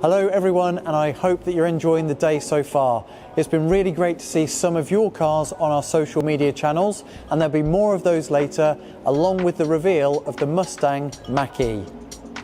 Hello everyone, and I hope that you're enjoying the day so far. It's been really great to see some of your cars on our social media channels, and there'll be more of those later, along with the reveal of the Mustang Mach-E.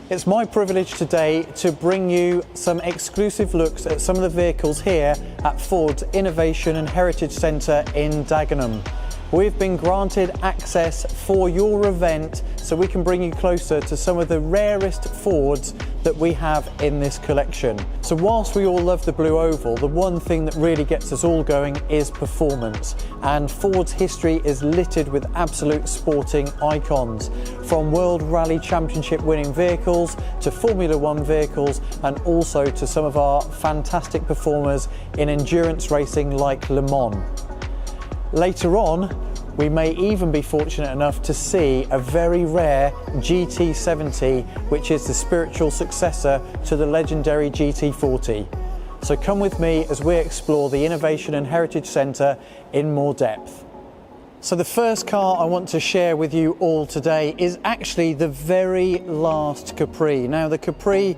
It's my privilege today to bring you some exclusive looks at some of the vehicles here at Ford's Innovation and Heritage Centre in Dagenham. We've been granted access for your event so we can bring you closer to some of the rarest Fords that we have in this collection. So whilst we all love the blue oval, the one thing that really gets us all going is performance. And Ford's history is littered with absolute sporting icons, from World Rally Championship winning vehicles to Formula One vehicles, and also to some of our fantastic performers in endurance racing like Le Mans. Later on, we may even be fortunate enough to see a very rare GT70, which is the spiritual successor to the legendary GT40. So come with me as we explore the Innovation and Heritage Centre in more depth. So the first car I want to share with you all today is actually the very last Capri. Now, the Capri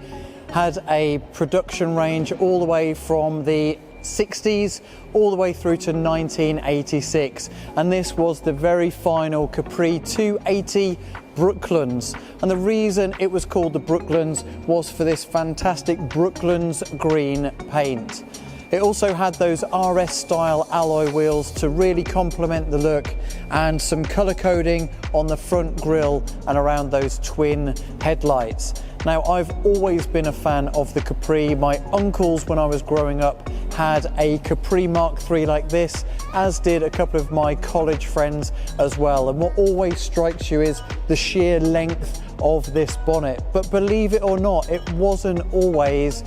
had a production range all the way from the 60s all the way through to 1986, and this was the very final Capri 280 Brooklands, and the reason it was called the Brooklands was for this fantastic Brooklands green paint. It also had those RS style alloy wheels to really complement the look, and some colour coding on the front grille and around those twin headlights. Now, I've always been a fan of the Capri. My uncles, when I was growing up, had a Capri Mark III like this, as did a couple of my college friends as well. And what always strikes you is the sheer length of this bonnet. But believe it or not, it wasn't always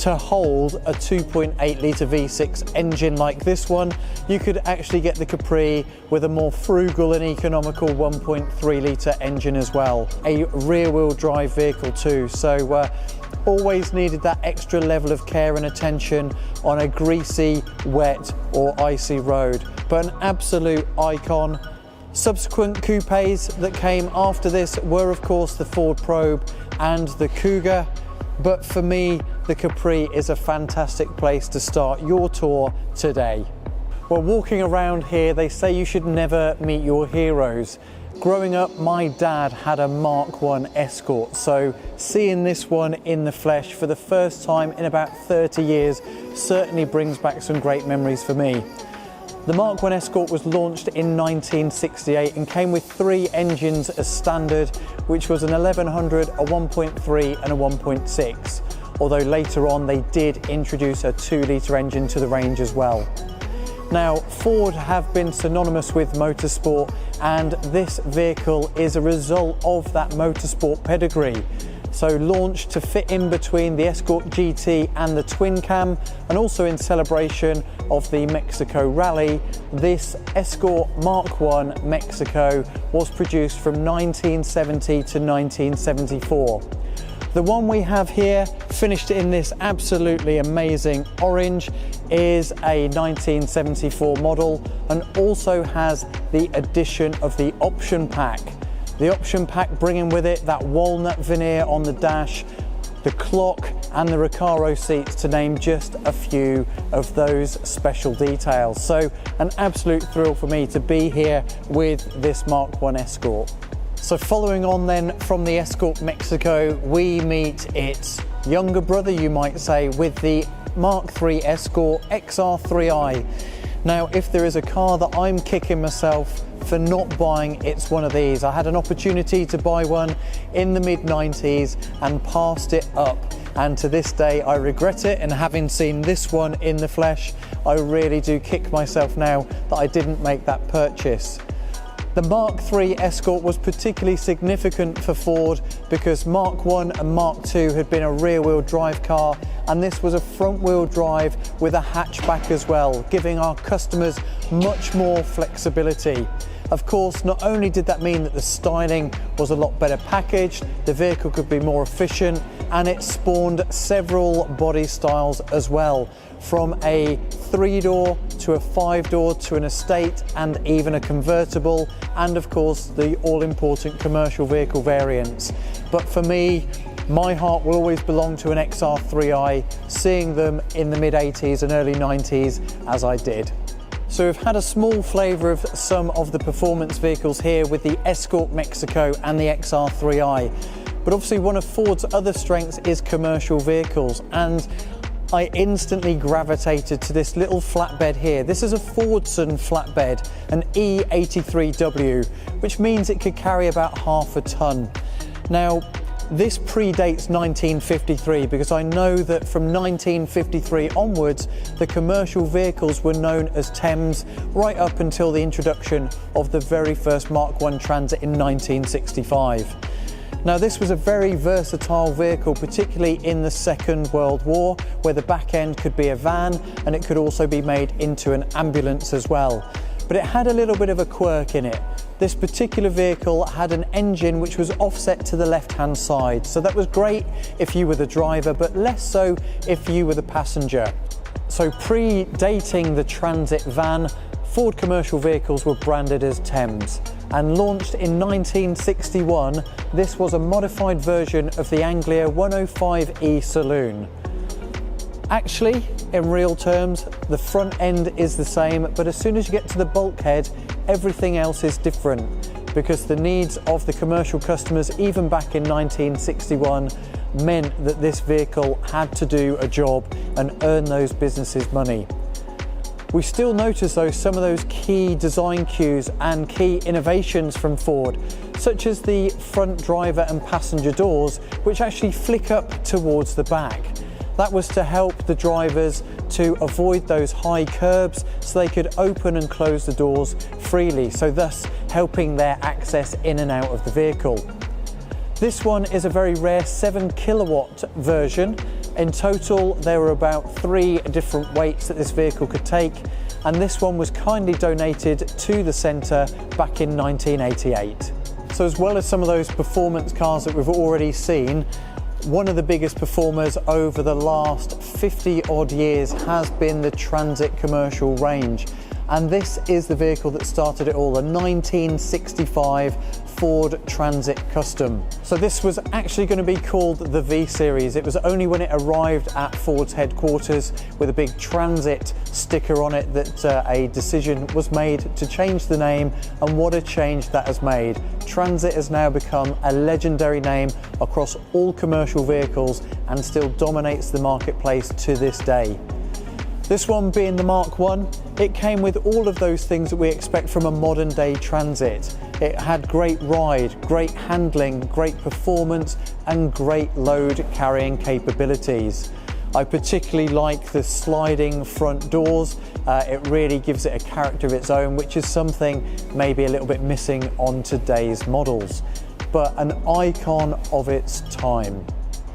to hold a 2.8 litre V6 engine like this one. You could actually get the Capri with a more frugal and economical 1.3 litre engine as well. A rear wheel drive vehicle too, so always needed that extra level of care and attention on a greasy, wet or icy road, but an absolute icon. Subsequent coupes that came after this were of course the Ford Probe and the Cougar, but for me the Capri is a fantastic place to start your tour today. Well, walking around here, they say you should never meet your heroes. Growing up, my dad had a Mark I Escort, so seeing this one in the flesh for the first time in about 30 years certainly brings back some great memories for me. The Mark I Escort was launched in 1968 and came with 3 engines as standard, which was an 1100, a 1.3 and a 1.6, although later on they did introduce a 2 litre engine to the range as well. Now, Ford have been synonymous with motorsport, and this vehicle is a result of that motorsport pedigree. So launched to fit in between the Escort GT and the twin cam, and also in celebration of the Mexico Rally, this Escort Mark I Mexico was produced from 1970 to 1974. The one we have here, finished in this absolutely amazing orange, is a 1974 model and also has the addition of the option pack. The option pack bringing with it that walnut veneer on the dash, the clock and the Recaro seats, to name just a few of those special details. So an absolute thrill for me to be here with this Mark I Escort. So following on then from the Escort Mexico, we meet its younger brother, you might say, with the Mark III Escort XR3i. Now, if there is a car that I'm kicking myself for not buying, it's one of these. I had an opportunity to buy one in the mid-90s and passed it up, and to this day I regret it, and having seen this one in the flesh, I really do kick myself now that I didn't make that purchase. The Mark III Escort was particularly significant for Ford because Mark I and Mark II had been a rear-wheel drive car, and this was a front-wheel drive with a hatchback as well, giving our customers much more flexibility. Of course, not only did that mean that the styling was a lot better packaged, the vehicle could be more efficient, and it spawned several body styles as well, from a 3-door to a 5-door to an estate and even a convertible, and of course the all-important commercial vehicle variants. But for me, My heart will always belong to an XR3i, seeing them in the mid-80s and early 90s as I did. So we've had a small flavour of some of the performance vehicles here with the Escort Mexico and the XR3i. But obviously one of Ford's other strengths is commercial vehicles, and I instantly gravitated to this little flatbed here. This is a Fordson flatbed, an E83W, which means it could carry about half a tonne. Now, this predates 1953 because I know that from 1953 onwards, the commercial vehicles were known as Thames right up until the introduction of the very first Mark I Transit in 1965. Now, this was a very versatile vehicle, particularly in the Second World War, where the back end could be a van and it could also be made into an ambulance as well. But it had a little bit of a quirk in it. This particular vehicle had an engine which was offset to the left-hand side. So that was great if you were the driver, but less so if you were the passenger. So predating the Transit van, Ford commercial vehicles were branded as Thames. And launched in 1961, this was a modified version of the Anglia 105E Saloon. Actually, in real terms, the front end is the same, but as soon as you get to the bulkhead, everything else is different, because the needs of the commercial customers, even back in 1961, meant that this vehicle had to do a job and earn those businesses money. We still notice though some of those key design cues and key innovations from Ford, such as the front driver and passenger doors, which actually flick up towards the back. That was to help the drivers to avoid those high curbs so they could open and close the doors freely, so thus helping their access in and out of the vehicle. This one is a very rare 7 kilowatt version. In total, there were about 3 different weights that this vehicle could take, and this one was kindly donated to the centre back in 1988. So as well as some of those performance cars that we've already seen, one of the biggest performers over the last 50 odd years has been the Transit commercial range. And this is the vehicle that started it all, the 1965 Ford Transit Custom. So this was actually going to be called the V Series. It was only when it arrived at Ford's headquarters with a big Transit sticker on it that a decision was made to change the name, and what a change that has made. Transit has now become a legendary name across all commercial vehicles and still dominates the marketplace to this day. This one being the Mark I, it came with all of those things that we expect from a modern day Transit. It had great ride, great handling, great performance and great load carrying capabilities. I particularly like the sliding front doors. It really gives it a character of its own, which is something maybe a little bit missing on today's models, but an icon of its time.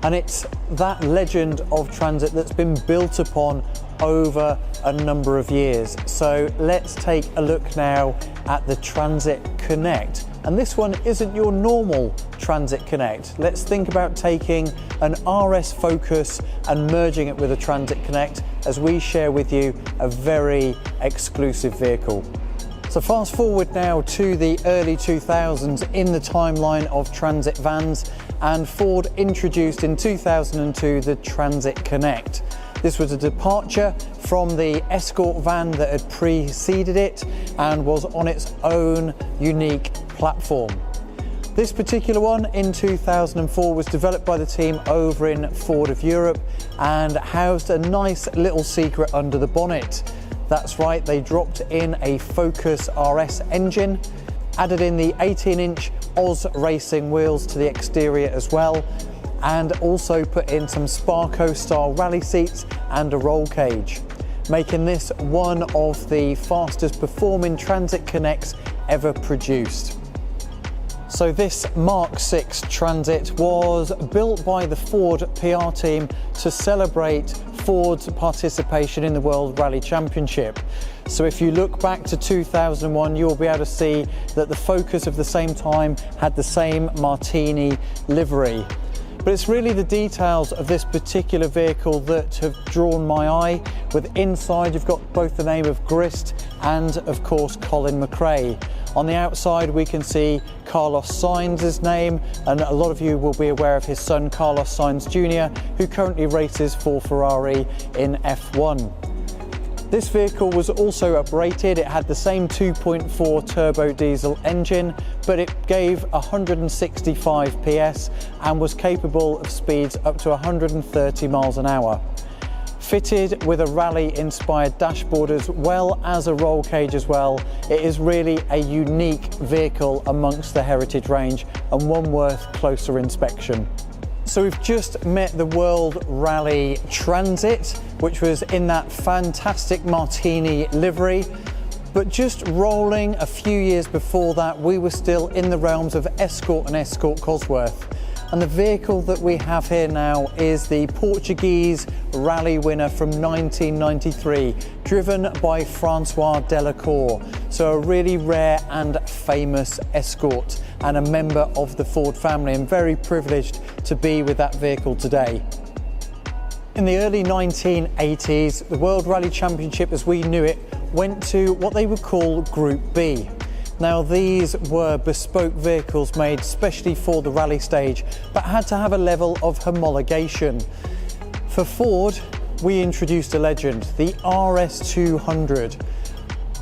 And it's that legend of Transit that's been built upon over a number of years. So let's take a look now at the Transit Connect. And this one isn't your normal Transit Connect. Let's think about taking an RS Focus and merging it with a Transit Connect as we share with you a very exclusive vehicle. So fast forward now to the early 2000s in the timeline of Transit vans, and Ford introduced in 2002 the Transit Connect. This was a departure from the Escort van that had preceded it and was on its own unique platform. This particular one in 2004 was developed by the team over in Ford of Europe and housed a nice little secret under the bonnet. That's right, they dropped in a Focus RS engine, added in the 18-inch Oz racing wheels to the exterior as well, and also put in some Sparco style rally seats and a roll cage, making this one of the fastest performing Transit Connects ever produced. So this Mark VI Transit was built by the Ford PR team to celebrate Ford's participation in the World Rally Championship. So if you look back to 2001, you'll be able to see that the Focus of the same time had the same Martini livery. But it's really the details of this particular vehicle that have drawn my eye. With inside, you've got both the name of Grist and of course Colin McRae. On the outside we can see Carlos Sainz's name, and a lot of you will be aware of his son Carlos Sainz Jr., who currently races for Ferrari in F1. This vehicle was also uprated. It had the same 2.4 turbo diesel engine, but it gave 165 PS and was capable of speeds up to 130 miles an hour. Fitted with a rally-inspired dashboard as well as a roll cage as well, it is really a unique vehicle amongst the Heritage range and one worth closer inspection. So we've just met the World Rally Transit, which was in that fantastic Martini livery. But just rolling a few years before that, we were still in the realms of Escort and Escort Cosworth. And the vehicle that we have here now is the Portuguese rally winner from 1993, driven by Francois Delacour. So a really rare and famous Escort and a member of the Ford family. I'm very privileged to be with that vehicle today. In the early 1980s, the World Rally Championship as we knew it went to what they would call Group B. Now these were bespoke vehicles made specially for the rally stage, but had to have a level of homologation. For Ford, we introduced a legend, the RS 200.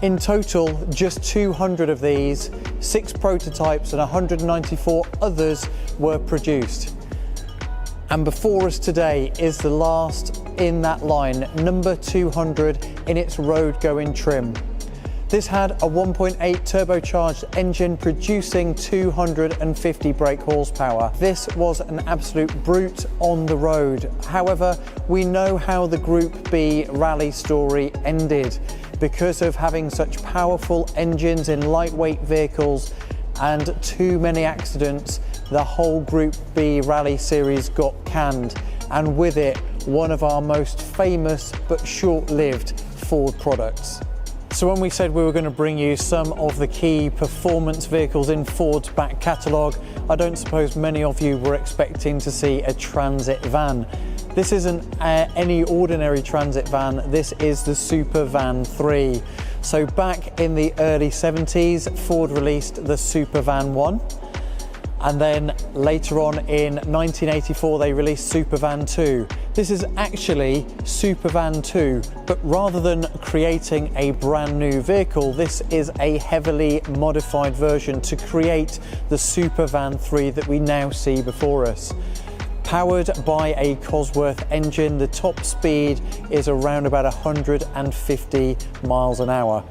In total, just 200 of these, 6 prototypes and 194 others were produced. And before us today is the last in that line, number 200 in its road-going trim. This had a 1.8 turbocharged engine producing 250 brake horsepower. This was an absolute brute on the road. However, we know how the Group B rally story ended. Because of having such powerful engines in lightweight vehicles and too many accidents, the whole Group B rally series got canned, and with it, one of our most famous but short-lived Ford products. So when we said we were going to bring you some of the key performance vehicles in Ford's back catalogue, I don't suppose many of you were expecting to see a transit van. This isn't any ordinary transit van, this is the Supervan 3. So back in the early 70s, Ford released the Supervan 1. And then later on in 1984 they released Supervan 2. This is actually Supervan 2, but rather than creating a brand new vehicle, this is a heavily modified version to create the Supervan 3 that we now see before us. Powered by a Cosworth engine, the top speed is around about 150 miles an hour.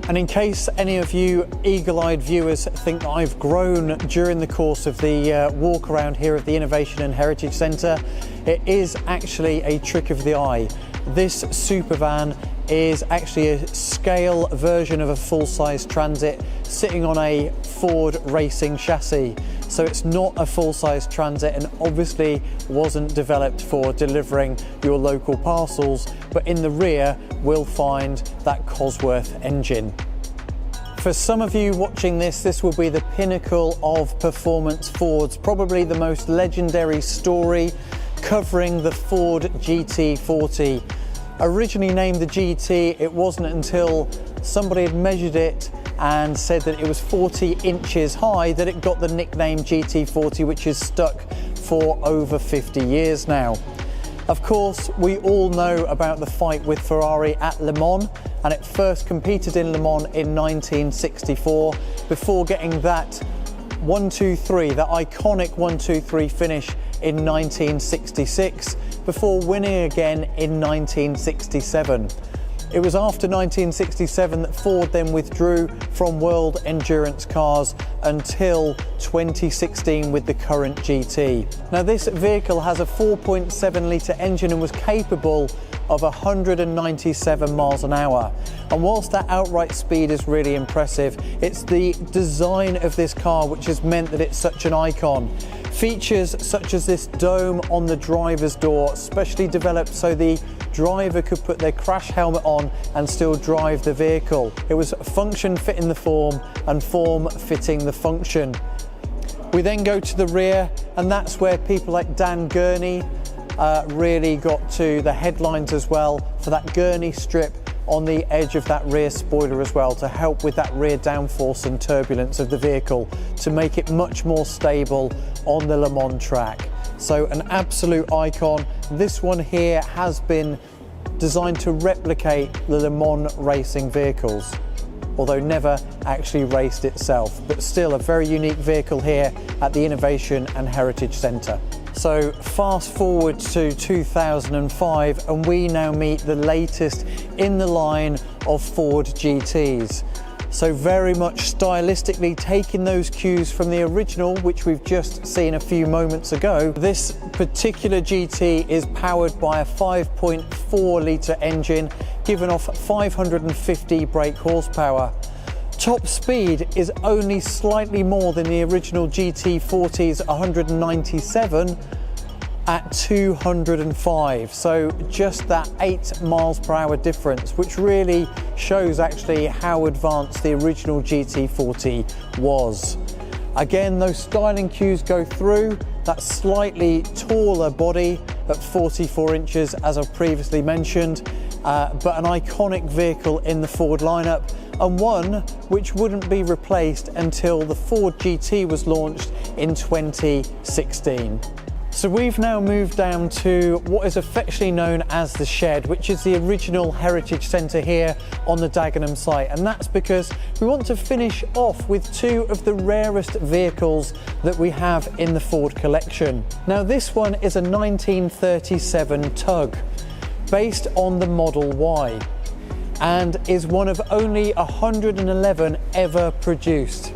And in case any of you eagle-eyed viewers think that I've grown during the course of the walk around here at the Innovation and Heritage Centre, it is actually a trick of the eye. This Supervan is actually a scale version of a full-size Transit sitting on a Ford racing chassis. So it's not a full-size Transit and obviously wasn't developed for delivering your local parcels, but in the rear we'll find that Cosworth engine. For some of you watching this, this will be the pinnacle of performance Fords, probably the most legendary story covering the Ford GT40. Originally named the GT, it wasn't until somebody had measured it and said that it was 40 inches high that it got the nickname GT40, which is stuck for over 50 years now. Of course, we all know about the fight with Ferrari at Le Mans, and it first competed in Le Mans in 1964 before getting that 1-2-3, that iconic 1-2-3 finish in 1966, before winning again in 1967. It was after 1967 that Ford then withdrew from World Endurance cars until 2016 with the current GT. Now this vehicle has a 4.7 litre engine and was capable of 197 miles an hour. And whilst that outright speed is really impressive, it's the design of this car which has meant that it's such an icon. Features such as this dome on the driver's door, specially developed so the driver could put their crash helmet on and still drive the vehicle. It was function fitting the form and form fitting the function. We then go to the rear, and that's where people like Dan Gurney really got to the headlines as well, for that gurney strip on the edge of that rear spoiler as well, to help with that rear downforce and turbulence of the vehicle, to make it much more stable on the Le Mans track. So an absolute icon. This one here has been designed to replicate the Le Mans racing vehicles, although never actually raced itself, but still a very unique vehicle here at the Innovation and Heritage Centre. So fast forward to 2005, and we now meet the latest in the line of Ford GTs. So very much stylistically taking those cues from the original, which we've just seen a few moments ago. This particular GT is powered by a 5.4 litre engine, giving off 550 brake horsepower. Top speed is only slightly more than the original GT40's 197 at 205, so just that 8 miles per hour difference, which really shows actually how advanced the original GT40 was. Again, those styling cues go through. That slightly taller body at 44 inches, as I've previously mentioned, but an iconic vehicle in the Ford lineup, and one which wouldn't be replaced until the Ford GT was launched in 2016. So we've now moved down to what is affectionately known as the Shed, which is the original Heritage Centre here on the Dagenham site, and that's because we want to finish off with two of the rarest vehicles that we have in the Ford collection. Now this one is a 1937 Tug, based on the Model Y, and is one of only 111 ever produced.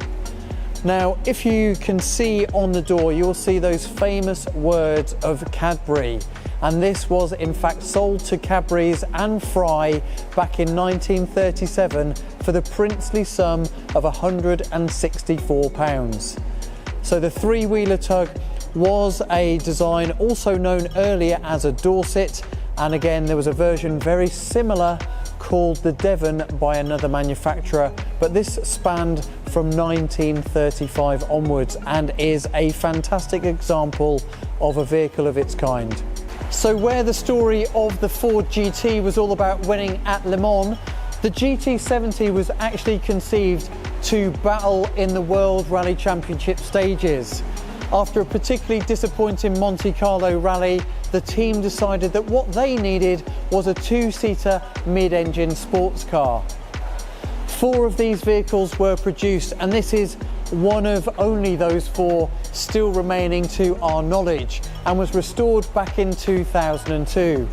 Now, if you can see on the door, you'll see those famous words of Cadbury, and this was in fact sold to Cadbury's and Fry back in 1937 for the princely sum of £164. So the three-wheeler Tug was a design also known earlier as a Dorset, and again there was a version very similar called the Devon by another manufacturer, but this spanned from 1935 onwards and is a fantastic example of a vehicle of its kind. So where the story of the Ford GT was all about winning at Le Mans, the GT70 was actually conceived to battle in the World Rally Championship stages. After a particularly disappointing Monte Carlo rally, the team decided that what they needed was a two-seater mid-engine sports car. 4 of these vehicles were produced, and this is one of only those 4 still remaining to our knowledge, and was restored back in 2002.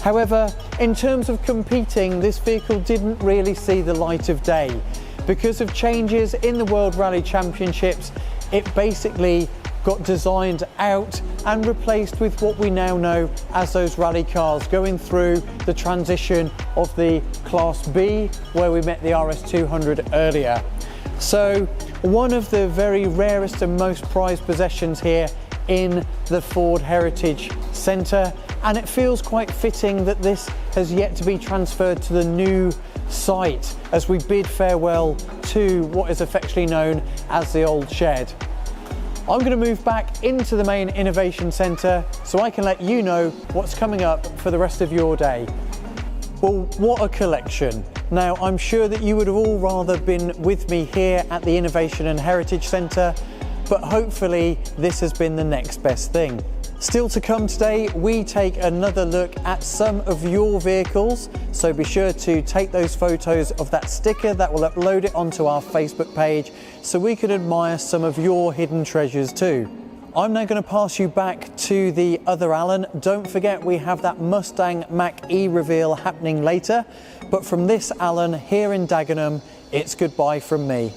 However, in terms of competing, this vehicle didn't really see the light of day. Because of changes in the World Rally Championships, it basically got designed out and replaced with what we now know as those rally cars, going through the transition of the Class B, where we met the RS200 earlier. So one of the very rarest and most prized possessions here in the Ford Heritage Centre, and it feels quite fitting that this has yet to be transferred to the new site as we bid farewell to what is affectionately known as the old Shed. I'm going to move back into the main Innovation Centre so I can let you know what's coming up for the rest of your day. Well, what a collection. Now, I'm sure that you would have all rather been with me here at the Innovation and Heritage Centre, but hopefully this has been the next best thing. Still to come today, we take another look at some of your vehicles, so be sure to take those photos of that sticker. That will upload it onto our Facebook page so we can admire some of your hidden treasures too. I'm now going to pass you back to the other Alan. Don't forget we have that Mustang Mach-E reveal happening later, but from this Alan here in Dagenham, it's goodbye from me.